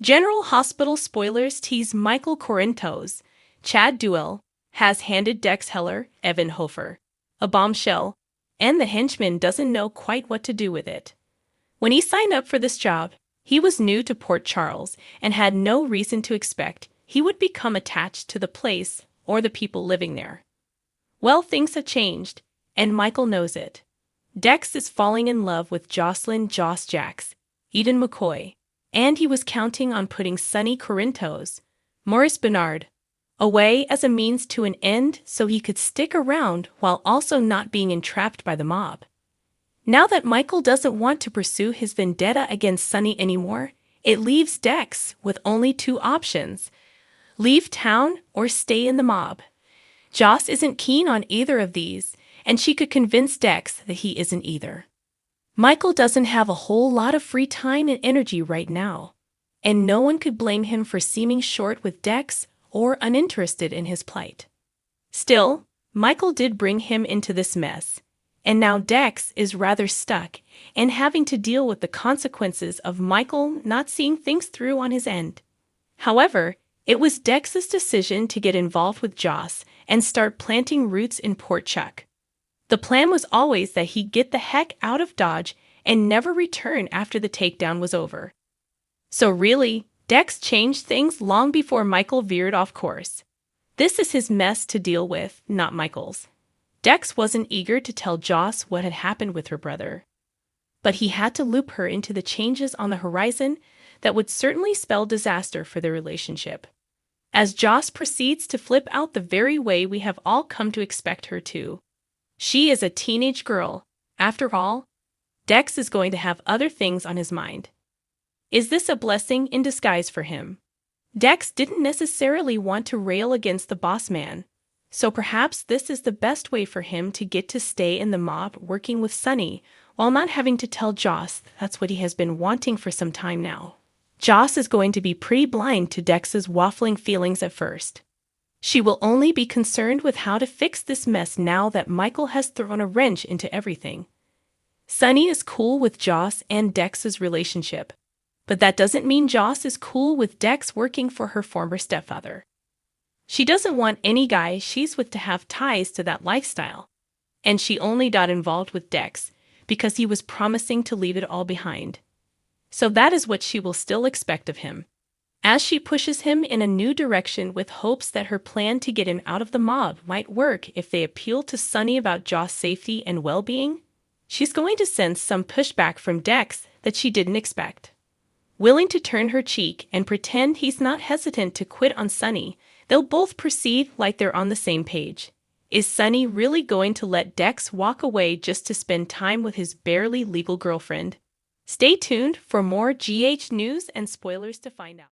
General Hospital spoilers tease Michael Corinthos. Chad Duell has handed Dex Heller, Evan Hofer, a bombshell, and the henchman doesn't know quite what to do with it. When he signed up for this job, he was new to Port Charles and had no reason to expect he would become attached to the place or the people living there. Well, things have changed, and Michael knows it. Dex is falling in love with Jocelyn Joss Jacks, Eden McCoy, and he was counting on putting Sonny Corinthos, Maurice Bernard, away as a means to an end so he could stick around while also not being entrapped by the mob. Now that Michael doesn't want to pursue his vendetta against Sonny anymore, it leaves Dex with only two options: leave town or stay in the mob. Joss isn't keen on either of these, and she could convince Dex that he isn't either. Michael doesn't have a whole lot of free time and energy right now, and no one could blame him for seeming short with Dex or uninterested in his plight. Still, Michael did bring him into this mess, and now Dex is rather stuck and having to deal with the consequences of Michael not seeing things through on his end. However, it was Dex's decision to get involved with Joss and start planting roots in Port Chuck. The plan was always that he'd get the heck out of Dodge and never return after the takedown was over. So really, Dex changed things long before Michael veered off course. This is his mess to deal with, not Michael's. Dex wasn't eager to tell Joss what had happened with her brother, but he had to loop her into the changes on the horizon that would certainly spell disaster for their relationship, as Joss proceeds to flip out the very way we have all come to expect her to. She is a teenage girl. After all, Dex is going to have other things on his mind. Is this a blessing in disguise for him? Dex didn't necessarily want to rail against the boss man, so perhaps this is the best way for him to get to stay in the mob working with Sonny while not having to tell Joss that's what he has been wanting for some time now. Joss is going to be pretty blind to Dex's waffling feelings at first. She will only be concerned with how to fix this mess now that Michael has thrown a wrench into everything. Sonny is cool with Joss and Dex's relationship, but that doesn't mean Joss is cool with Dex working for her former stepfather. She doesn't want any guy she's with to have ties to that lifestyle, and she only got involved with Dex because he was promising to leave it all behind. So that is what she will still expect of him. As she pushes him in a new direction with hopes that her plan to get him out of the mob might work if they appeal to Sonny about Joss' safety and well-being, she's going to sense some pushback from Dex that she didn't expect. Willing to turn her cheek and pretend he's not hesitant to quit on Sonny, they'll both proceed like they're on the same page. Is Sonny really going to let Dex walk away just to spend time with his barely legal girlfriend? Stay tuned for more GH news and spoilers to find out.